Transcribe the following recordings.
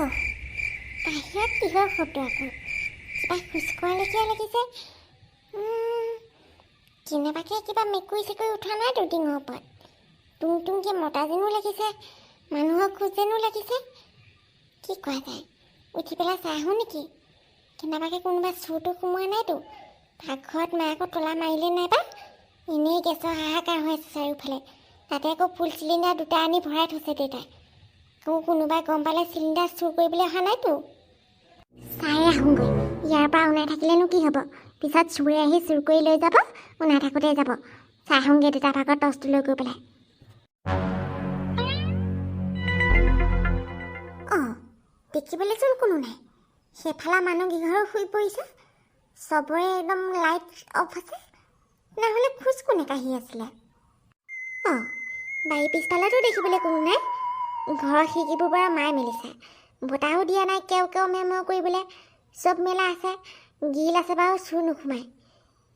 অ' বাহিৰত কিহৰ শব্দ আকৌ? কিবা খোজকোৱা লেখীয়া লাগিছে। কেনেবাকৈ কিবা মেকুৰী চেকুৰী উঠা নাইতো টিঙৰ ওপৰত। টুং টুংকৈ মতা যেনো লাগিছে, মানুহৰ খোজ যেনো লাগিছে। কি কোৱা যায়, উঠি পেলাই চাই আহোঁ নেকি? কেনেবাকৈ কোনোবা চোৰটো সোমোৱা নাইতো? পাকঘৰত মায়ে আকৌ তলা মাৰিলে নাইবা? এনেই গেছৰ হাহাকাৰ হৈ আছে চাৰিওফালে। তাতে আকৌ ফুল চিলিণ্ডাৰ 2টা আনি ভৰাই থৈছে দেউতাই। আকৌ কোনোবাই গম পালে চিলিণ্ডাৰ চুৰ কৰিবলৈ অহা নাইতো। চাই আহোঁগৈ, ইয়াৰ পৰা ওলাই থাকিলেনো কি হ'ব? পিছত চোৰে আহি চুৰ কৰি লৈ যাব, ওলাই থাকোঁতে যাব। চাই আহোঁগৈ দেউতাৰ ভাগৰ টৰ্চটো লৈ গৈ পেলাই। অঁ, দেখিবলৈচোন কোনো নাই। সেইফালে মানুহ কেইঘৰো শুই পৰিছে, চবৰে একদম লাইট অফ আছে। নহ'লে খোজ কোনে কাঢ়ি আছিলে? অঁ, বাৰীৰ পিছফালেতো দেখিবলৈ কোনো নাই। ঘৰৰ খিৰিকিবোৰ পৰা মায়ে মেলিছে, বতাহো দিয়া নাই কেও কেও মেও মেও কৰিবলৈ। চব মেলা আছে, গিল আছে বাৰু, চুৰ নোসোমায়।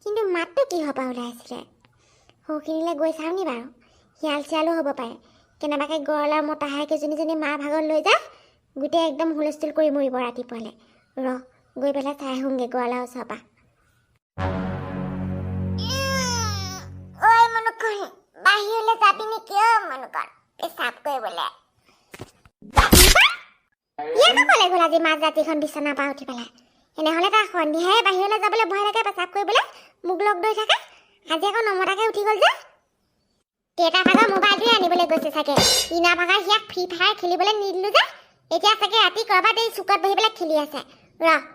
কিন্তু মাতটো কিহৰ পৰা ওলাই আছিলে? সৌখিনিলৈ গৈ চাওঁ নি বাৰু? শিয়াল চিয়ালো হ'ব পাৰে। কেনেবাকৈ গঁড়ালৰ মতা হাঁহ কেইজনী মাৰ ভাগত লৈ যায়, গোটেই একদম হুলস্থুল কৰি মৰিব ৰাতিপুৱালৈ। গৈ পেলাই চাই আহোঁগৈ গঁড়ালৰ ওচৰৰ পৰা। বাহিৰলৈ যাবি নেকি অ' মনুকণ? পেচাব কৰিবলৈ। ইয়াতো ক'লে গ'ল আজি মাজ ৰাতিখন বিচনাৰ পৰা উঠি পেলাই। এনেহ'লে তাৰ সন্ধিয়াই বাহিৰলৈ যাবলৈ ভয় লাগে পেচাব কৰিবলৈ, মোক লগ ধৰি থাকে। আজি আকৌ নমতাকে উঠি গ'ল যে। দেউতাৰ ভাগৰ মোবাইলটোৱে আনিবলৈ গৈছে চাগে। ইনা ভাগৰ সিয়াক ফ্ৰী ফায়াৰ খেলিবলৈ নিদিলোঁ যে, এতিয়া চাগে ৰাতি ক'ৰবাত এই চুকত বহি পেলাই খেলি আছে।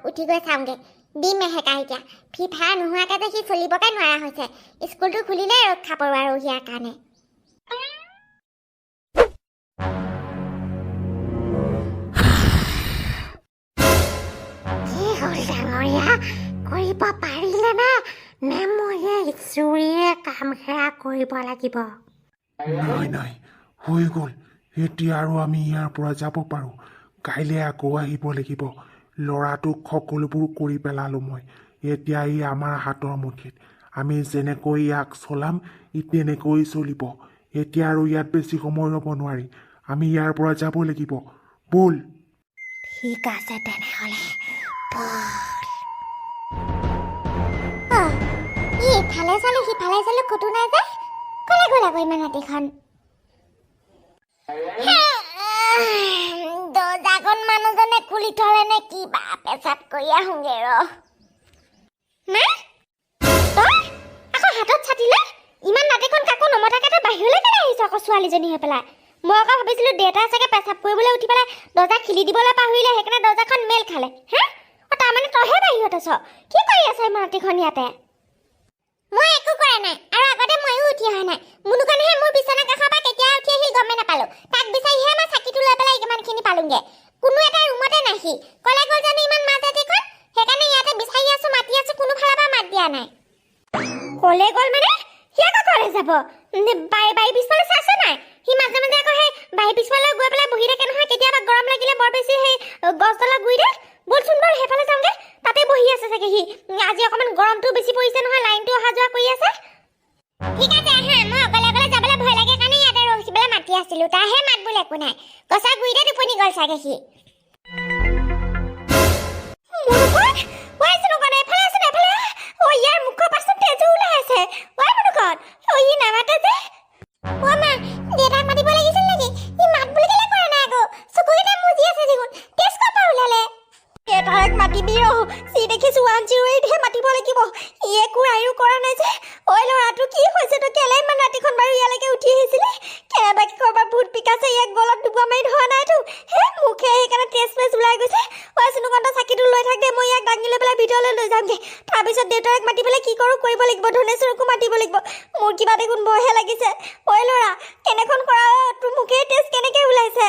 উঠি গৈ চাওঁগৈ। দিম এহেকা এতিয়া। ফ্ৰী ফায়াৰ নোহোৱাকৈ যে সি চলিবকে নোৱাৰা হৈছে। স্কুলটো খুলিলে ৰক্ষা পৰোঁ আৰু ইয়াৰ কাৰণে। কি হ'ল ডাঙৰীয়া, কৰিব পাৰিলে নে মই এই চুৰিয়ে কাম সেয়া কৰিব লাগিব? নাই, হৈ গ'ল। এতিয়া আৰু আমি ইয়াৰ পৰা যাব পাৰোঁ। কাইলৈ আকৌ আহিব লাগিব। ল'ৰাটোক সকলোবোৰ কৰি পেলালোঁ মই। এতিয়া ই আমাৰ হাতৰ মুঠিত। আমি যেনেকৈ ইয়াক চলাম ই তেনেকৈ চলিব। এতিয়া আৰু ইয়াত বেছি সময় ৰ'ব নোৱাৰি। আমি ইয়াৰ পৰা যাব লাগিব। ব'ল। ঠিক আছে তেনেহ'লে। ইফালে চালো সিফালে চালো ক'তো নাই যে। ক'লে গ'ল আকৌ ইমান ৰাতিখন? দৰ্জাখন মানুহজনে খুলি থলে নে কিবা? পেচাব কৰি আহোঁগৈ মা, তই আকৌ হাতত ছাতি লৈ ইমান ৰাতিখন কাকো নমতাকে তই বাহিৰলৈ কেলৈ আহিছ আকৌ ছোৱালীজনী হৈ পেলাই? মই আকৌ ভাবিছিলোঁ দেউতাই চাগে পেচাব কৰিবলৈ উঠি পেলাই দৰ্জা খুলি দিবলৈ পাহৰিলে, সেইকাৰণে দৰ্জাখন মেল খালে। তাৰমানে তইহে বাহিৰত আছ? কি কৰি আছ ইমান ৰাতিখন ইয়াতে? মই একো কৰা নাই, আৰু আগতে ময়ো উঠি অহা নাই। মুনুকণেহে মোৰ বিচনা কাষৰ পৰা কেতিয়া উঠি আহিল গমেই নাপালোঁ। তাক বিচাৰিহে মই চাকিটো লৈ পেলাই ইমানখিনি পালোঁগৈ। কোনো এটা ৰুমতে নাই সি। ক'লে গ'ল জানো ইমান মাজ ৰাতিখন? সেইকাৰণে ইয়াতে বিচাৰি আছোঁ, মাতি আছোঁ, কোনো ফালৰ পৰা মাত দিয়া নাই। ক'লে গ'ল মানে? সি আকৌ ক'লে যাব? বাৰী পিছফালে চাইছ নাই? সি মাজে মাজে আকৌ সেই বাৰী পিছফালে গৈ পেলাই বহি থাকে নহয়। কেতিয়াবা গৰম লাগিলে বৰ বেছি সেই গছডালৰ গুৰিতে। ব'লচোন ব'ল, সেইফালে যাওঁগৈ। তাতে বহি আছে চাগে সি। আজি অকণমান গৰমটো বেছি পৰিছে নহয়, লাইনটো অহা যোৱা কৰি আছে। ঠিক আছে আহা, মই অকলে অকলে যাবলৈ ভয় লাগে কাৰণে ইয়াতে ৰখিবলৈ মাতি আছিলোঁ। তাৰহে মাত বোলে একো নাই। গছৰ গুৰিতে টোপনি গ'ল চাগে সি। ইয়াৰ মুখৰ পাছত তেজো ওলাই আছে। ই নামাতে যে। অ' মা, দেউতাক মাতিব লাগিছিল নেকি? ই মাত বুলি কেলে কৰা নাই আকৌ? চকুকেইটা মুজি আছে দেখোন। তেজ ক'ৰ পৰা ওলালে? দেউতাক মাতিবি চি দেখিছোঁ 108হে মাতিব লাগিব। ই একো আয়ো কৰা নাই যে। ঐ ল'ৰাটো কি হৈছে? তই কেলে ইমান ৰাতিখন বাৰু ইয়ালৈকে উঠি আহিছিলি? কেনেবাকৈ ক'ৰবাত ভূত পিকাছে, ইয়াক গলত ডুবা মাৰি ধৰা নাইতো? মুখে সেইকাৰণে তেজ ওলাই গৈছে। চুনুকণ চাকিটো লৈ থাক দে, মই ইয়াক দাঙি লৈ পেলাই ভিতৰলৈ লৈ যামগৈ। তাৰপিছত দেউতাক মাতি পেলাই কি কৰোঁ কৰিব লাগিব, ধনেশ্বৰকো মাতিব লাগিব। মোৰ কিবা দেখোন ভয়হে লাগিছে। ঐ ল'ৰা, কেনেখন কৰা? তোৰ মুখে তেজ কেনেকৈ ওলাইছে?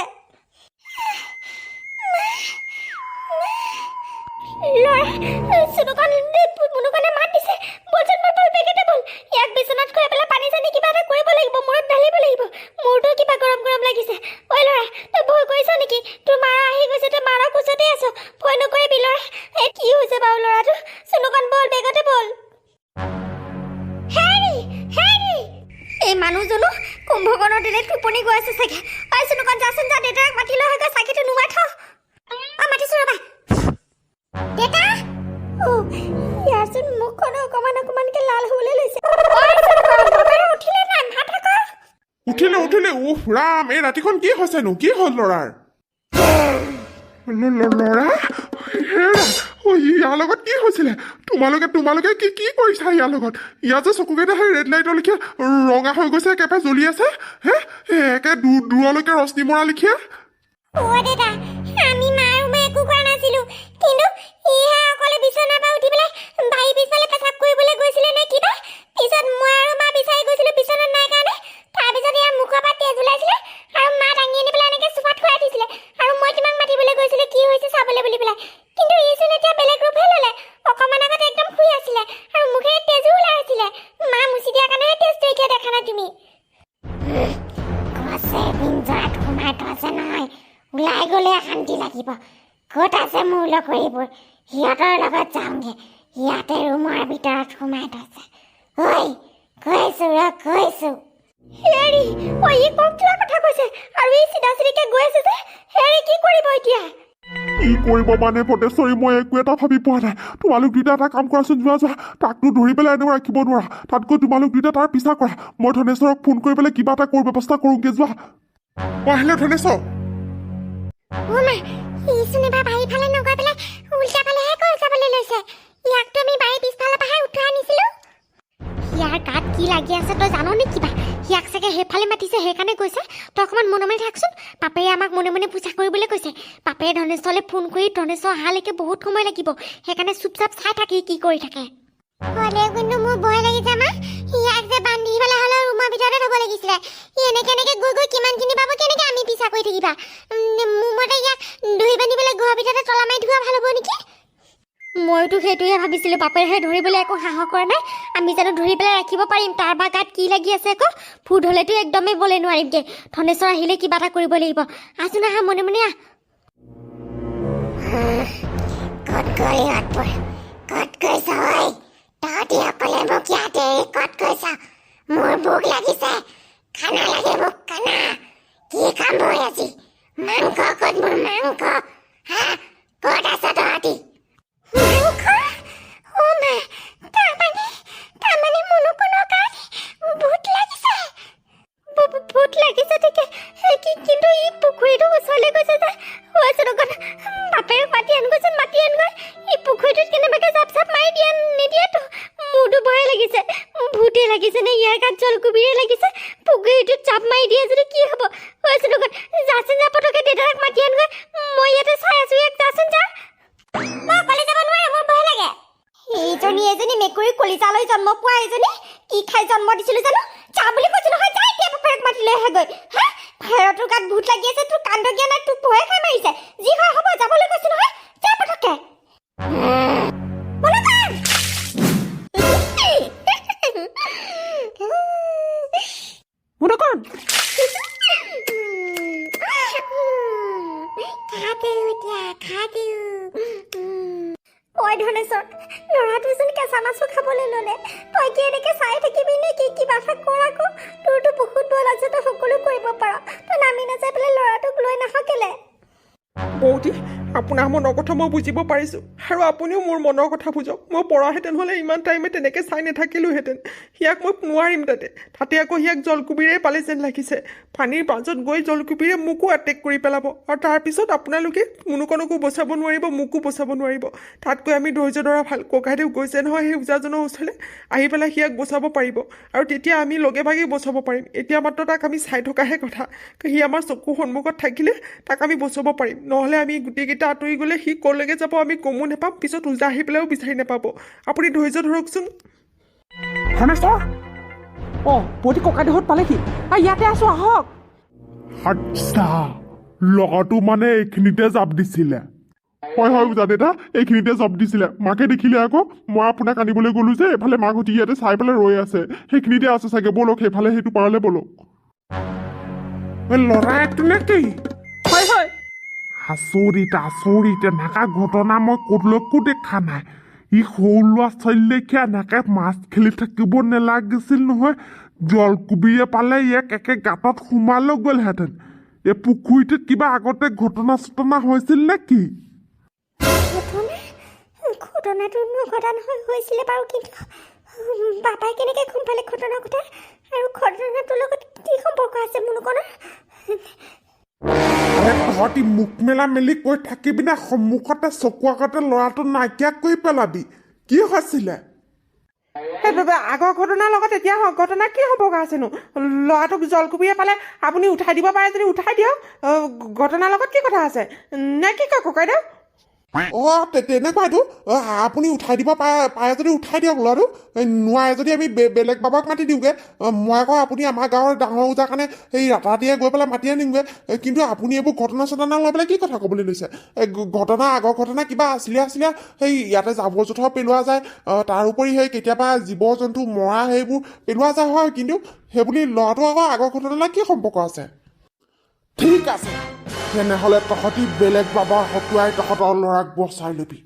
মুনুকণে মাত দিছে। বলচোন বল, বেগেতে বল। ইয়াক বিচনাত খুৱাই পেলাই পানী চানী কিবা এটা কৰিব লাগিব, মূৰত ঢালিব লাগিব। মূৰটো কিবা গৰম গৰম লাগিছে। ঐ ল'ৰা, তই ভয় কৰিছ নেকি? তোৰ মাৰা আহি গৈছে, তই মাৰৰ কোচতে আছ। ভয় নকৰিবি ল'ৰা। কি হৈছে বাৰু ল'ৰাটো? চুনুকণ বল, বেগতে বল। এই মানুহজনো কুম্ভকৰ্ণৰ দিলে টোপনি গৈ আছে চাগে। চুনুকণ যাচোন, যা, দেউতাক মাতি লৈ আহগৈ, চাকিটো নুমাই থ। উফ ৰাম এই ৰাতিখন কি হৈছেনো কি হ'ল ল'ৰাৰ ল'ৰা হেৰা ইয়াৰ লগত কি হৈছিলে তোমালোকে কি কি কৰিছা ইয়াৰ লগত ইয়াৰ যে চকুকেইটা সেই ৰেড লাইটৰ লেখীয়া ৰঙা হৈ গৈছে একেবাৰে জ্বলি আছে হে একে দূৰলৈকে ৰশ্মি মৰা লেখীয়া দেতা আমি মাৰ মই একো কৰা নাছিলো কিন্তু ইহে অকলে বিছনাৰ পৰা উঠি পেলাই বাৰী পিছফালে পেচাব কৰিবলৈ গৈছিলে নে কিবা পিছত মই আৰু মা বিচাৰি গৈছিলো বিছনাত নাই কাৰণে তাৰপিছত ইয়াৰ মুখৰ পৰা তেজ ওলাইছিলে আৰু মা দাঙি আনি পেলাই এনেকৈ চোফাত শুৱাই দিছিলে আৰু মই তোমাক মাতিবলৈ গৈছিলো কি হৈছে চাবলৈ বুলি পেলাই কিন্তু ইচোন এতিয়া বেলেগ ৰূপহে ল'লে অকণমান আগতে একদম শুই আছিলে আৰু মুখেৰে তেজো ওলাই আছিলে মা মুচি দিয়াৰ কাৰণেহে তেজটো এতিয়া দেখা নাই তুমি গছে পিঞ্জৰাত সোমাই থৈছে নহয় ওলাই গ'লে শান্তি লাগিব ক'ত আছে মোৰ লগৰীবোৰ সিহঁতৰ লগত যাওঁগে ইয়াতে ৰুমৰ ভিতৰত সোমাই থৈছে ঐ কৈছো হেৰি ই কম কিবা কথা কৈছে আৰু ই চিধা চিধিকে গৈ আছে যে হেৰি কি কৰিব এতিয়া কি কৰিব মানে ভটেশ্বৰী মই একো এটা ভাবি পোৱা নাই তোমালোক দুইটা এটা কাম কৰাচোন যোৱা তাকতো ধৰি পেলাই এনেও ৰাখিব নোৱাৰা তাতকৈ তোমালোক দুইটা তাৰ পিছা কৰা মই ধনেশ্বৰক ফোন কৰি পেলাই কিবা এটা ব্যৱস্থা কৰোঁগে যোৱা আহিলে ধনেশ্বৰ ইচোন এবাৰ বাৰীৰ ফালে নগৈ পেলাই উল্টা ফালেহে গৈ যাবলৈ লৈছে ইয়াকতো আমি বাৰীৰ পিছফালৰ পৰাহে উঠাই আনিছিলো ইয়াৰ গাত কি লাগি আছে তই জান নে কিবা ইয়াক চাগে সেইফালে মাতিছে সেইকাৰণে কৈছে তই অকণমান মনে মনে থাকচোন পাপেৰে আমাক মনে মনে পূজা কৰিবলৈ কৈছে পাপেৰে ধনেশ্বৰলৈ ফোন কৰি ধনেশ্বৰ অহালৈকে বহুত সময় লাগিব সেইকাৰণে চুপচাপ চাই থাকি কি কৰি থাকে হ'লেও কিন্তু মোৰ ভয় লাগিছে মা ইয়াক যে বান্ধি পেলাই হ'লেও ৰুমৰ ভিতৰতে থ'ব লাগিছিলে এনেকৈ গৈ কিমানখিনি পাব কেনেকৈ আমি পিছা কৰি থাকিবা মোৰ মতে ইয়াক ধৰি বান্ধি পেলাই ঘৰৰ ভিতৰতে তলা মাৰি ধোৱা ভাল হ'ব নেকি মইতো সেইটোহে ভাবিছিলোঁ পাপেৰেহে ধৰিবলৈ একো সাহস কৰা নাই আমি জানো ধৰি পেলাই ৰাখিব পাৰিম তাৰ বা গাত কি লাগি আছে আকৌ ভূত হ'লেতো একদমেই বলে নোৱাৰিমগৈ ধনেশ্বৰ আহিলে কিবা এটা কৰিব লাগিব আছোন আহা মনে মনে আহ ক'ত গৈছ ঐ তহঁতি অকলে মোক ইয়াতে ক'ত গৈছ মোৰ ভোক লাগিছে খানা লাগে মোক খানা কি খাম মই আজি মাংস ক'ত মোৰ মাংস হা ক'ত আছ তহঁতি মাংস অ' মা তাৰমানে মনোকণৰ কাৰণে ভূত লাগিছে ঠিকে কিন্তু ই পুখুৰীটোৰ ওচৰলৈ গৈছে যে হৈছেনো কথা বাপেৰক মাতি আনগৈ ই পুখুৰীটোত কেনেবাকৈ জাপ মাৰি নিদিয়েতো মোৰতো ভয় লাগিছে ভূতে লাগিছে নে ইয়াৰ গাত জলকুবিৰে লাগিছে পুখুৰীটোত জাপ মাৰি দিয়ে যদি কি হ'ব হৈছেনো কথা যাচোন যা পটকে দেউতাক মাতি আনগৈ মই ইয়াতে চাই আছো ইয়াক যাচোন যা মই অকলে যাব নোৱাৰো মোৰ ভয় লাগে এজনী মেকুৰী কলিজালৈ জন্ম পোৱা এজনী কি খাই জন্ম দিছিলো জানো যা বুলি কৈছো নহয় যা এতিয়া বাপেৰক মাতি লৈ আহে গৈ হা ভাইৰটোৰ গাত ভূত লাগি আছে তোৰ কাণ্ড জ্ঞান নাই তোক ভয়ে খাই মাৰিছে যি হয় হ'ব যাবলৈ কৈছো নহয় যা পটকে ধনেশ্বৰ ল'ৰাটোচোন কেঁচা মাছো খাবলৈ ল'লে তই কি এনেকৈ চাই থাকিবি নে কি কিবা এটা কৰ আকৌ তোৰতো বহুত বল আছে তই সকলো কৰিব পাৰ তই নামি নাযাই পেলাই ল'ৰাটোক লৈ নাহ কেলে বৌদি আপোনাৰ মনৰ কথা মই বুজিব পাৰিছোঁ আৰু আপুনিও মোৰ মনৰ কথা বুজক মই পৰাহেঁতেন হ'লে ইমান টাইমে তেনেকৈ চাই নাথাকিলোহেঁতেন সিয়াক মই নোৱাৰিম তাতে আকৌ সিয়াক জলকুবিৰে পালে যেন লাগিছে পানীৰ মাজত গৈ জলকুবিৰে মোকো এটেক কৰি পেলাব আৰু তাৰপিছত আপোনালোকে মুনুকণকো বচাব নোৱাৰিব মোকো বচাব নোৱাৰিব তাতকৈ আমি ধৈৰ্য ধৰা ভাল ককাইদেউ গৈছে নহয় সেই ওজাজনৰ ওচৰলৈ আহি পেলাই সিয়াক বচাব পাৰিব আৰু তেতিয়া আমি লগে ভাগে বচাব পাৰিম এতিয়া মাত্ৰ তাক আমি চাই থকাহে কথা সি আমাৰ চকুৰ সন্মুখত থাকিলে তাক আমি বচাব পাৰিম নহ'লে আমি গোটেইকেইটা আঁতৰি গ'লে সি ক'লৈকে যাব আমি গমো নাপাম পিছত ওজা আহি পেলাইও বিচাৰি নাপাব আপুনি ধৈৰ্য ধৰকচোন ধনেশ্বৰ বৌদি ককাইদেউহঁত পালেহি ইয়াতে আছো আহক আচ্ছা ল'ৰাটো মানে এইখিনিতে জাপ দিছিলে হয় দাদা এইখিনিতে জাপ দিছিলে মাকে দেখিলে আকৌ মই আপোনাক আনিবলৈ গ'লো যে এইফালে মাকহঁতি ইয়াতে চাই পেলাই ৰৈ আছে সেইখিনিতে আছে চাগে ব'লক সেইফালে সেইটো পাৰলৈ ব'লক ল'ৰা এইটো নে কি হয় আচৰিত এনেকা ঘটনা মই ক'লৈকো দেখা নাই ই সৰু ল'ৰা ছোৱালীলৈকে এনেকে মাছ খেলি থাকিব নালাগিছিল নহয় জলকুবিৰে পালে ইয়াক একে গাঁতত সোমালৈ গ'লহেঁতেন এই পুখুৰীটোত কিবা আগতে ঘটনা হৈছিল নে কি ঘটনাটো নঘটা নহয় হৈছিলে বাৰু কিন্তু বাবাই কেনেকৈ গম পালে ঘটনাৰ কথা আৰু ঘটনাটোৰ লগত কি সম্পৰ্ক আছে মুনুকণৰ? তহঁতি মুখ মেলি কৈ থাকিবি নে সন্মুখতে চকু আগতে ল'ৰাটো নাইকিয়া কৰি পেলাবি? কি হৈছিলে? আগৰ ঘটনাৰ লগত এতিয়া ঘটনা কি সম্পৰ্ক আছেনো? ল'ৰাটোক জলকুবিয়ে পালে আপুনি উঠাই দিব পাৰে যদি উঠাই দিয়ক। ঘটনাৰ লগত কি কথা আছে নে কি কয় ককাইদেউ? তেনেকুৱাইতো আপুনি উঠাই দিব পাৰে যদি উঠাই দিয়ক ল'ৰাটো। নোৱাৰে যদি আমি বেলেগ বাবাক মাতি দিওঁগৈ। মই আকৌ আপুনি আমাৰ গাঁৱৰ ডাঙৰ ওজাৰ কাৰণে সেই ৰাতিয়ে গৈ পেলাই মাতি আনিমগৈ। কিন্তু আপুনি এইবোৰ ঘটনা চটনা লৈ পেলাই কি কথা ক'বলৈ লৈছে? আগৰ ঘটনা কিবা আছিলে সেই ইয়াতে জাবৰ জোঁথৰ পেলোৱা যায়, তাৰোপৰি সেই কেতিয়াবা জীৱ জন্তু মৰা সেইবোৰ পেলোৱা যায় হয়, কিন্তু সেইবুলি ল'ৰাটো আকৌ আগৰ ঘটনালৈ কি সম্পৰ্ক আছে? ঠিক আছে, তেনেহ'লে তহঁতি বেলেগ বাবা হতুৱাই তহঁতৰ ল'ৰাক বচাই ল'বি।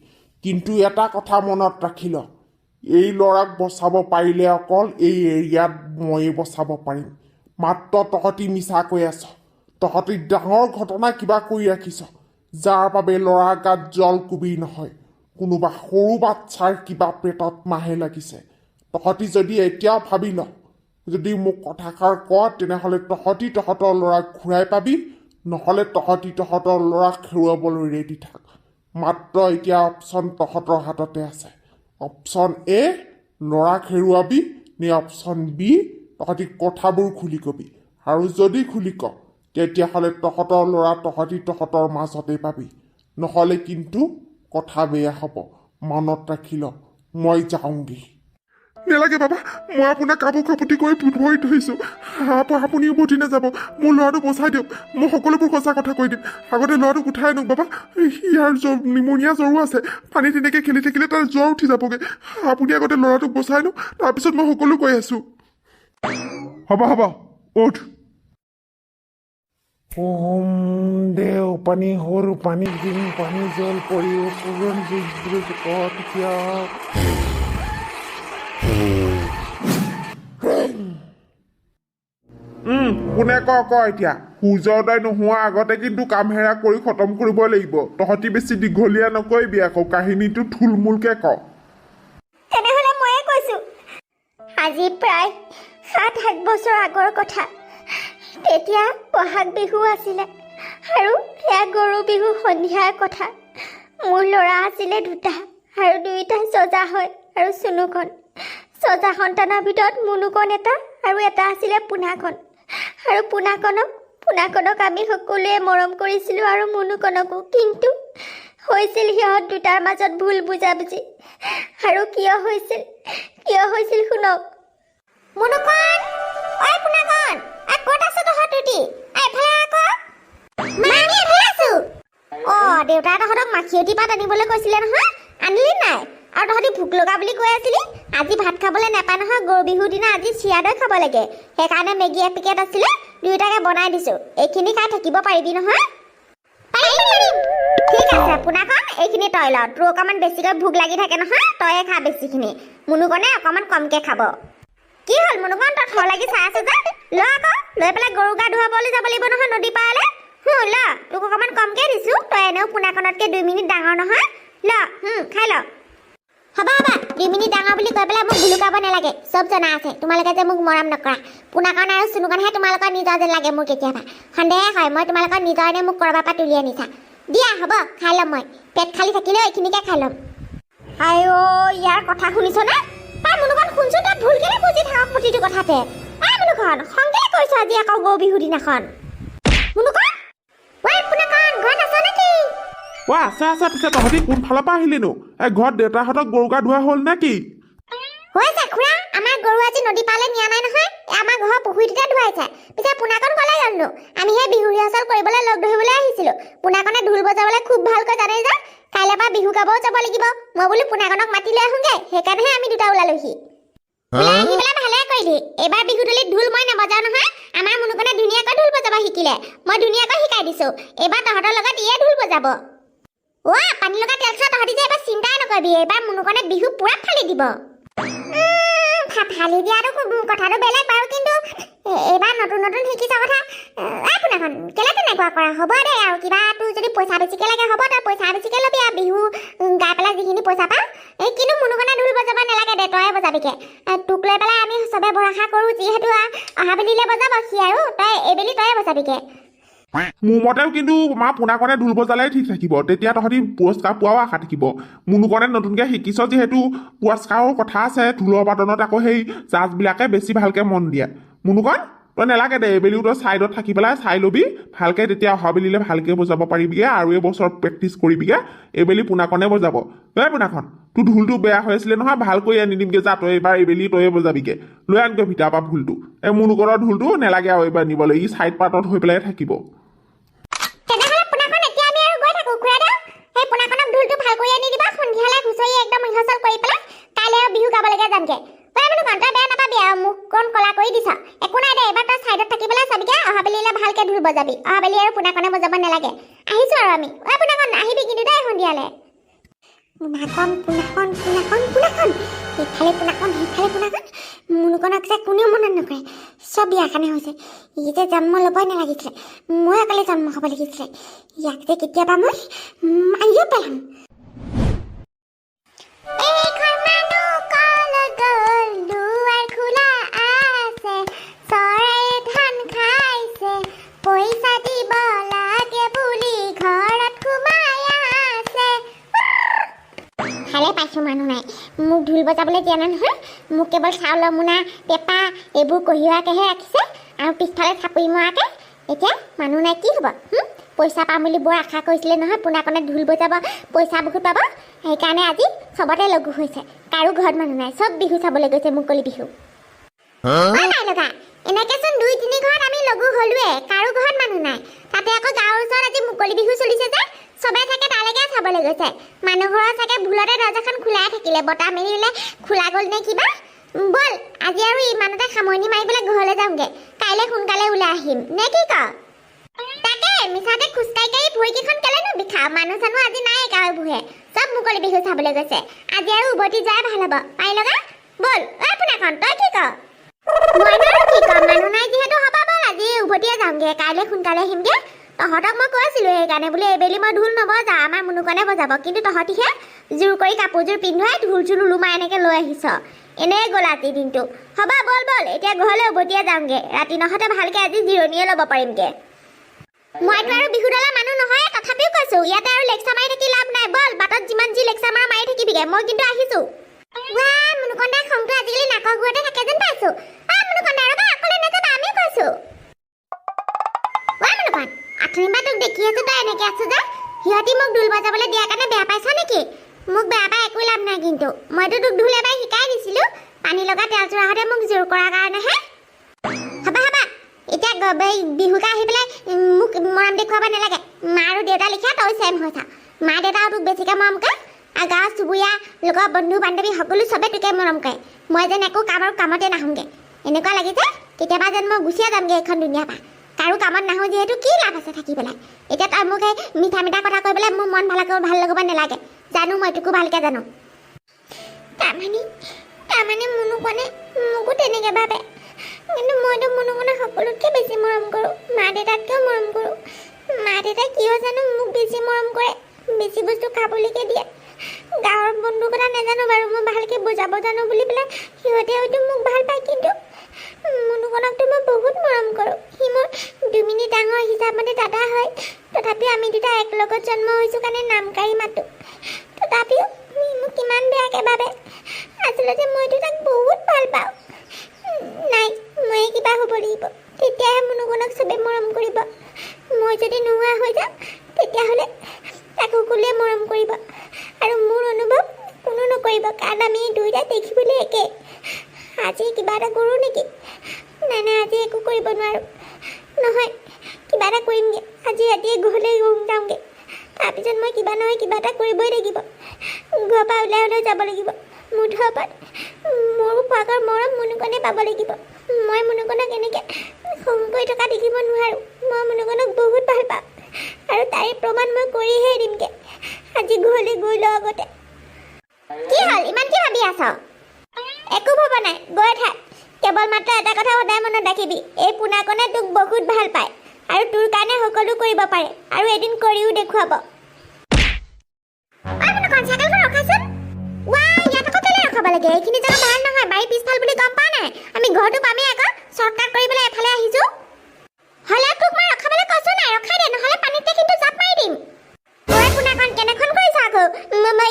কিন্তু এটা কথা মনত ৰাখি ল, এই ল'ৰাক বচাব পাৰিলে অকল এই এৰিয়াত ময়ে বচাব পাৰিম। মাত্ৰ তহঁতি মিছা কৈ আছ। তহঁতি ডাঙৰ ঘটনা কিবা কৰি ৰাখিছ, যাৰ বাবে ল'ৰাৰ গাত জল কুবি নহয়, কোনোবা সৰু বাচ্ছাৰ কিবা পেটত মাহে লাগিছে। তহঁতি যদি এতিয়াও ভাবি ল, যদি মোক কথাষাৰ কওঁ তেনেহ'লে তহঁতি তহঁতৰ ল'ৰাক ঘূৰাই পাবি, নহ'লে তহঁতি তহঁতৰ ল'ৰাক হেৰুৱাবলৈ ৰেডি থাক। মাত্ৰ এতিয়া অপশ্যন তহঁতৰ হাততে আছে। অপশ্যন এ, ল'ৰাক হেৰুৱাবি, নে অপশ্যন বি, তহঁতি কথাবোৰ খুলি কবি। আৰু যদি খুলি ক তেতিয়াহ'লে তহঁতৰ ল'ৰা তহঁতি তহঁতৰ মাজতেই পাবি, নহ'লে কিন্তু কথা বেয়া হ'ব। মনত ৰাখি ল, মই যাওঁগৈ। নেলাগে বাবা, মই আপোনাক কাপোৰ কাপতি কৰি ধৰি থৈছোঁ। আপুনি উভতি নাযাব। মোৰ ল'ৰাটো বচাই দিয়ক। মই সকলোবোৰ সঁচা কথা কৈ দিম। আগতে ল'ৰাটোক উঠাই আনক বাবা। ইয়াৰ নিমনীয়া জ্বৰো আছে। পানী তেনেকৈ খেলি থাকিলে তাৰ জ্বৰ উঠি যাবগৈ। আপুনি আগতে ল'ৰাটোক বচাই আনক, তাৰপিছত মই সকলো কৈ আছোঁ। হ'ব উঠ। ওম দেও পানী সৰু পানী দিন পানী জল পৰি পূৰণ তেতিয়া কোনে ক এতিয়া সূৰ্যোদয় নোহোৱা আগতে কিন্তু কাম হেৰা কৰি খতম কৰিব লাগিব। তহঁতি বেছি দীঘলীয়া নকৰিবি, আকৌ কাহিনীটো থুলমূলকে ক। তেনেহ'লে ময়ে কৈছো, আজি প্ৰায় 7-8 বছৰ আগৰ কথা। তেতিয়া বহাগ বিহু আছিলে আৰু সেয়া গৰু বিহু সন্ধিয়াৰ কথা। মোৰ ল'ৰা আছিলে 2টা আৰু 2টাই চজা হয় আৰু চুনুকণ। চজা সন্তানৰ ভিতৰত মুনুকণ এটা আৰু এটা আছিলে পোনাকণ। আৰু পোনাকণক আমি সকলোৱে মৰম কৰিছিলোঁ আৰু মুনুকণকো। কিন্তু হৈছিল সিহঁত 2টাৰ মাজত ভুল বুজাবুজি। আৰু কিয় হৈছিল শুনক। মুনুকণ, ঐ পোনাকণ, ক'ত আছ তহঁত দুটি? এফালে আকৌ। মা, আমি এফালে আছো। দেউতাই তহঁতক মাখিয়তী পাত আনিবলৈ কৈছিলে নহয়, আনিলি নাই? আৰু তহঁতি ভোক লগা বুলি কৈ আছিলি। আজি ভাত খাবলৈ নাপায় নহয়, গৰু বিহুৰ দিনা আজি চিৰা দৈ খাব লাগে। সেইকাৰণে মেগী এপেকেট আছিলে, 2টাকে বনাই দিছো। এইখিনি খাই থাকিব পাৰিবি নহয়? পাৰিম। ঠিক আছে পোনাকণ, এইখিনি তই ল। তোৰ অকণমান বেছিকৈ ভোক লাগি থাকে নহয়, তয়ে খা বেছিখিনি। মুনুকণে অকণমান কমকে খাব। কি হ'ল মুনুকণ, তই থৰ লাগি চাই আছ যে? ল আকৌ, লৈ পেলাই গৰু গা ধুৱাবলৈ যাব লাগিব নহয় নদী পাৰলৈ। ল, তোক অকণমান কমকে দিছো। তই এনেও পোনাকণতকৈ 2 মিনিট ডাঙৰ নহয়। ল, খাই ল। হ'ব 2 মিনিট ডাঙৰ বুলি কৈ পেলাই মোক ভুলুকাব নালাগে। চব জনা আছে তোমালোকে যে মোক মৰম নকৰা। পোনাকণ আৰু চুনুকণহে তোমালোকৰ নিজৰ যেন লাগে মোৰ কেতিয়াবা। সন্দেহে হয় মই তোমালোকৰ নিজৰ নে মোক ক'ৰবাৰ পৰা তুলি আনিছা। দিয়া হ'ব, খাই ল'ম মই। পেট খালি থাকিলেও এইখিনিকে খাই ল'ম। ইয়াৰ কথা শুনিছনে? মুনুকণ শুনচোন, তই ভুল কেলে বুজি থাকক প্ৰতিটো কথাতে। মুনুকণ, খংকেলে কৰিছ আজি আকৌ গৰু বিহু দিনাখন? মুনুকণ, পোনাকণ, ঘৰত আছ নেকি? আছে পিছে তহঁতি কোনফালৰ পৰা আহিলিনো? ঘৰত দেউতাহঁতক গৰু গা ধোৱা হ'ল নে কি? হৈছে খুৰা, আমাৰ গৰু আজি নদী পাৰলৈ নিয়া নাই নহয়। আমাৰ ঘৰৰ পুখুৰীটোতে ধুৱাইছে। পিছে পোনাকণ ক'লে গ'লনো? আমি সেই বিহু ৰিহাৰ্চেল কৰিবলৈ লগ ধৰিবলৈ আহিছিলোঁ। পোনাকণে ঢোল বজাবলৈ খুব ভালকৈ জানে যে। কাইলৈ পৰা বিহু গাবও যাব লাগিব। মই বোলো পোনাকণক মাতি লৈ আহোঁগৈ, সেইকাৰণেহে আমি 2টা ওলালোহি। আহি পেলাই ভালে কৰিলি। এইবাৰ বিহুতলিত ঢোল মই নবজাওঁ নহয়। আমাৰ মুনুকণে ধুনীয়াকৈ ঢোল বজাব শিকিলে। মই ধুনীয়াকৈ শিকাই দিছোঁ। এইবাৰ তহঁতৰ লগত ইয়ে ঢোল বজাব। পানী লগা তেল খোৱা তহঁতি যে এইবাৰ চিন্তাই নকৰিবি। এইবাৰ মুনুকণে বিহু পুৰা ফালি দিব। ফালি দিয়াটো কথাটো বেলেগ বাৰু, কিন্তু এইবাৰ নতুন নতুন শিকিছ কথা। আপোনাৰখন কেলে তেনেকুৱা কৰা? হ'ব দে, আৰু কিবা তোৰ যদি পইচা বেছিকৈ লাগে হ'ব, তই পইচা বেছিকৈ ল'বি আৰু বিহু গাই পেলাই যিখিনি পইচা পাওঁ। কিন্তু মুনুকনে ঢোল বজাব নালাগে দে, তয়ে বজাবিকে। তোক লৈ পেলাই আমি চবে ভৰসা কৰোঁ, যিহেতু অহা বেলিলৈ বজাব সি, আৰু তই এইবেলি তয়ে বজাবিকে। মোৰ মতেও কিন্তু মা পোনাকণে ঢোল বজালে ঠিক থাকিব, তেতিয়া তহঁতি পুৰস্কাৰ পোৱাও আশা থাকিব। মুনুকণে নতুনকৈ শিকিছ যিহেতু পুৰস্কাৰৰ কথা আছে, ঢোলৰ বাদনত আকৌ সেই জাজবিলাকে বেছি ভালকৈ মন দিয়ে। মুনুকণ তই নালাগে দে, এইবেলিও তই ছাইডত থাকি পেলাই চাই ল'বি ভালকৈ, তেতিয়া অহা বেলিলে ভালকৈ বজাব পাৰিবিগৈ, আৰু এইবছৰ প্ৰেক্টিচ কৰিবিগৈ। এইবেলি পোনাকণে বজাব। পোনাখন তোৰ ঢোলটো বেয়া হৈ আছিলে নহয়, ভালকৈ আনি দিমগৈ, যা তই এইবাৰ এইবেলি তয়ে বজাবিগৈ। লৈ আনগৈ ভিতৰৰ পৰা ঢোলটো। মুনুকণৰ ঢোলটো নালাগে আৰু এইবাৰ নিবলৈ, ই ছাইড পাৰ্টত হৈ পেলাই থাকিব। তেনেহ'লে পোনাখন এতিয়া আমি আৰু গৈ থাকোঁ। খুৰাদেউ, সেই পোনাখনক ঢোলটো ভাল কৰি আনি দিবা, সন্ধিয়ালৈ হুঁচৰি একদম ৰিহাৰ্চেল কৰি পেলাই কাইলৈ আৰু বিহু গাবলৈকে যামগৈ। পোনাখন তই বেয়া নাপাবি আৰু, মোক কণ কলা কৰি দিছ। একো নাই দে, এইবাৰ তই ছাইডত থাকি পেলাই চাবিগৈ, অহা বেলিলৈ ভালকৈ ঢোল বজাবি। অহা বেলি আৰু পোনাখনে বজাব নালাগে। আহিছোঁ আৰু আমি। পোনাখন আহিবি কিন্তু দেই সন্ধিয়ালৈ। পোনাখন ইফালে পোনাখন সিফালে পোনাখন। মুনুকণক যে কোনেও মনত নকৰে, চব ইয়াৰ কাৰণে হৈছে। ই যে জন্ম ল'বই নালাগিছিলে, মই অকলে জন্ম হ'ব লাগিছিলে। ইয়াক যে কেতিয়াবা মই মাৰিও পেলাম। পইচা দিব লাগে বুলি ঘৰত সোমাই আছে। ভালে পাইছোঁ, মানুহ নাই মোক ঢোল বজাবলৈ দিয়া নাই নহয়। মোক কেৱল চাউলৰ মোনা, পেপা এইবোৰ কঢ়িওৱাকৈহে ৰাখিছে, আৰু পিছফালে চাপৰি মৰাকৈ। এতিয়া মানুহ নাই কি হ'ব? পইচা পাম বুলি বৰ আশা কৰিছিলে নহয়, পোনাকণে ঢোল বজাব, পইচা বহুত পাব। সেইকাৰণে আজি চবতে লগু হৈছে। কাৰো ঘৰত মানুহ নাই, চব বিহু চাবলৈ গৈছে, মুকলি বিহু। নাই লগা এনেকেচোন 2-3 ঘৰত আমি লগু হ'লোৱে, কাৰো ঘৰত মানুহ নাই। তাতে আকৌ গাঁৱৰ ওচৰত আজি মুকলি বিহু চলিছে যে চবে চাগে তালৈকে চাবলৈ গৈছে। মানুহ ঘৰৰ চাগে ভুলতে দৰ্জাখন খোলাই থাকিলে, বতাহ মেলিলে খোলা গ'ল নে কিবা। ব'ল আজি আৰু ইমানতে সামৰণি মাৰি পেলাই ঘৰলৈ যাওঁগৈ, কাইলৈ সোনকালে ওলাই আহিম নে কি ক? তাকে মিছাতে খোজকাঢ়ি ভৰিকেইখন কেলেনো বিষাও? মানুহ চানুহ আজি নাই, গাঁৱে ভূঞে চব মুকলি বিহু চাবলৈ গৈছে। আজি আৰু উভতি যোৱাই ভাল হ'ব। পাই লগা ব'ল। পোনাখন তই কি ক? মই বাৰু কি ক'ম, মানুহ নাই যিহেতু হ'ব, ব'ল আজি উভতিয়ে যাওঁগৈ, কাইলৈ সোনকালে আহিমগৈ। তহঁতক মই কৈছিলোঁ সেইকাৰণে বোলে এইবেলি মই ঢোল নবজাওঁ, আমাৰ মুনুকণে বজাব। কিন্তু তহঁতিহে জোৰ কৰি কাপোৰযোৰ পিন্ধুৱাই ঢোল চোল ওলোমাই এনেকৈ লৈ আহিছ। এনেই গ'ল আজিৰ দিনটো। হ'ব ব'ল ব'ল, এতিয়া ঘৰলৈ উভতিয়ে যাওঁগৈ। ৰাতি নহওঁতে ভালকৈ আজি জিৰণিয়ে ল'ব পাৰিমগৈ। মইতো আৰু বিহু দলৰ মানুহ নহয়, তথাপিও কৈছোঁ ইয়াতে আৰু লেকচাৰ মাৰি থাকি লাভ নাই। ব'ল, বাটত যিমান যি লেকচাৰ মাৰি থাকিবিগৈ, মই কিন্তু আহিছোঁ। মুনুকণ দাৰ খংটো আজিকালি নাকৰ ঘৰতে থাকে যেন পাইছোঁ। মুনুকণ দাৰ ৰ'বা, অকলে নাযাবা, আমি কৈছোঁ। মুনুকণ আঁঠুৰিবা তোক দেখি আছোঁ, তই এনেকৈ আছোঁ যে। সিহঁতি মোক ঢোল বজাবলৈ দিয়াৰ কাৰণে বেয়া পাইছ নেকি? মোক বেয়া পাই একো লাভ নাই, কিন্তু মইতো তোক ঢোল এবাৰ শিকাই দিছিলোঁ, পানী লগা তেলচোৰাহঁতে মোক জোৰ কৰাৰ কাৰণেহে। হ'বা এতিয়া বিহুকে আহি পেলাই মোক মৰম দেখুৱাব নালাগে। মা আৰু দেউতা লিখা তই চেম হৈছা। মা দেউতাও তোক বেছিকৈ মৰম কৰে, আৰু গাঁৱৰ চুবুৰীয়া লোকৰ বন্ধু বান্ধৱী সকলো চবে তোকে মৰম কৰে। মই যেন একো কামতে নাহোঁগৈ। এনেকুৱা লাগিছে কেতিয়াবা যেন মই গুচিয়ে যামগৈ এইখন দুনীয়াৰ পৰা। কাৰো কামত নাহোঁ যিহেতু কি লাভ আছে থাকি পেলাই। এতিয়া তই মোক সেই মিঠা কথা কৈ পেলাই মোৰ মন ভাল লগাব নালাগে, জানো মই তোকো ভালকৈ জানো। তাৰমানে মুনুকণে মোকো তেনেকৈ ভাবে, কিন্তু মইতো মুনুকণে সকলোতকৈ বেছি মৰম কৰোঁ, মা দেউতাতকৈও মৰম কৰোঁ। মা দেউতাই কিয় জানো মোক বেছি মৰম কৰে, বেছি বস্তু খাবলৈকে দিয়ে। গাঁৱৰ বন্ধুৰ কথা নাজানো বাৰু, মই ভালকৈ বুজাব জানো বুলি পেলাই সিহঁতে হয়তো মোক ভাল পায়, কিন্তু মুনুকণকতো মই বহুত মৰম কৰোঁ। সি মোৰ 2 মিনিট ডাঙৰ হিচাপমতে দাদা হয়, তথাপিও আমি দুটা একেলগত জন্ম হৈছোঁ কাৰণে নাম কাঢ়ি মাতোঁ। তথাপিও মোক কিমান বেয়াকৈ ভাবে। আচলতে মইতো তাক বহুত ভাল পাওঁ। নাই, মই কিবা হ'ব লাগিব, তেতিয়াহে মুনুকণক চবে মৰম কৰিব। মই যদি নোহোৱা হৈ যাওঁ তেতিয়াহ'লে তাক সকলোৱে মৰম কৰিব, আৰু মোৰ অনুভৱ কোনো নকৰিব, কাৰণ আমি দুয়োটা দেখিবলৈ একে। আজি কিবা এটা কৰোঁ নেকি? নাই আজি একো কৰিব নোৱাৰোঁ। নহয়, কিবা এটা কৰিমগৈ। আজি ৰাতিয়ে ঘৰলৈ যাওঁগৈ, তাৰপিছত মই কিবা নহয় কিবা এটা কৰিবই লাগিব। ঘৰৰ পৰা ওলাই হ'লেও যাব লাগিব। মুঠৰ ওপৰত মোৰ পাকৰ মৰম মুনুকণে পাব লাগিব। মই মুনুকণক এনেকৈ খং কৰি থকা দেখিব নোৱাৰোঁ। মই মুনুকণক বহুত ভাল পাওঁ, আৰু তাৰে প্ৰমাণ মই কৰিহে দিমগৈ। আজি ঘৰলৈ গৈ লওঁ আগতে। কি হ'ল, ইমান কি ভাবি আছ? একো ভবা নাই গৈ থাক কেৱল মাত্ৰ এটা কথা সদায় মনত ৰাখিবি এই পোনাকণে তোক বহুত ভাল পায় আৰু তোৰ কাৰণে সকলো কৰিব পাৰে আৰু এদিন কৰিও দেখুৱাব চাইকেলখন ৰখাচোন ইয়াত আকৌ কেলে ৰখাব লাগে এইখিনি জেগা ভাল নহয় বাৰী পিছফাল বুলি গম পোৱা নাই আমি ঘৰটো পামেই আকৌ চৰ্টকাট কৰিবলৈ এফালে আহিছো হ'লে তোক মই ৰখাবলৈ কৈছো নাই ৰখাই দে নহ'লে পানীতে কিন্তু জাপ মাৰি দিম তই পোনাকণ কেনেখন কৰিছ আকৌ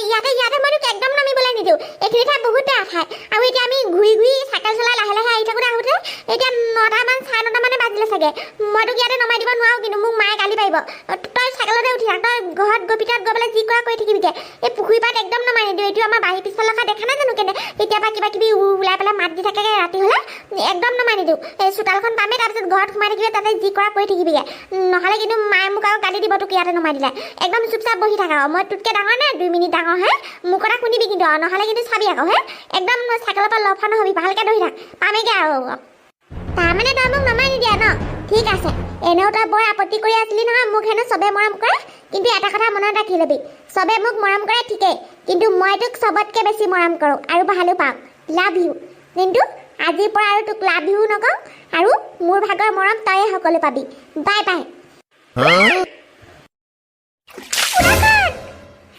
ইয়াতে মই তোক একদম নামিবলৈ নিদিওঁ এইখিনি ঠাই বহুত বেয়া ঠাই আৰু এতিয়া আমি ঘূৰি ঘূৰি চাইকেল চলাই লাহে লাহে আহি থাকোঁতে আহোঁতে এতিয়া 9টামান 9:30 বাজিলে চাগে মই তোক ইয়াতে নমাই দিব নোৱাৰো কিন্তু মোক মায়ে গালি পাৰিব তই চাইকেলতে উঠি থাক তই ঘৰত গৈ ভিতৰত গৈ পেলাই যি কৰা কৰি থাকিবিগে এই পুখুৰী পাৰত একদম নমাই নিদিওঁ এইটো আমাৰ বাৰী পিছফালে ৰখা দেখা নাই জানো কেনে কেতিয়াবা কিবা কিবি ওলাই পেলাই মাত দি থাকেগে ৰাতি হ'লে একদম নমাই নিদিওঁ এই চোতালখন পামেই তাৰপিছত ঘৰত সোমাই থাকিবি তাতে যি কৰা কৰি থাকিবিগে নহ'লে কিন্তু মায়ে মোক আৰু গালি দিব তোক ইয়াতে নমাই দিলে একদম চুপচাপ বহি থাকা মই তোতকৈ ডাঙৰ নে 2 মিনিট ডাঙৰ হে মোৰ কথা শুনিবি কিন্তু নহ'লে কিন্তু চাবি আকৌ হে একদম চাইকেলৰ পৰা লফা নহবি ভালকৈ ধৰি থাক পামেগে আৰু তাৰমানে তই মোক নমাই নিদিয়া ন ঠিক আছে এনেও তই বৰ আপত্তি কৰি আছিলি নহয় মোক হেনো চবে মৰম কৰে কিন্তু এটা কথা মনত ৰাখি ল'বি চবে মোক মৰম কৰে ঠিকেই কিন্তু মই তোক চবতকৈ বেছি মৰম কৰোঁ আৰু ভালো পাওঁ লাভ ইউ কিন্তু আজিৰ পৰা আৰু তোক লাভ ইউ নকওঁ আৰু মোৰ ভাগৰ মৰম তয়ে সকলো পাবি বাই বাই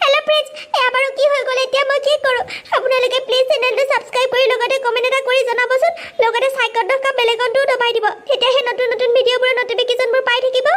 হেল্ল' ফ্ৰেণ্ডছ এয়া বাৰু কি হৈ গ'ল এতিয়া মই কি কৰোঁ আপোনালোকে প্লিজ চেনেলটো ছাবস্ক্ৰাইব কৰি লগতে কমেণ্ট এটা কৰি জনাবচোন লগতে চাইকত থকা বেলেগনটোও দবাই দিব তেতিয়াহে নতুন নতুন ভিডিঅ'বোৰৰ নটিফিকেশ্যনবোৰ পাই থাকিব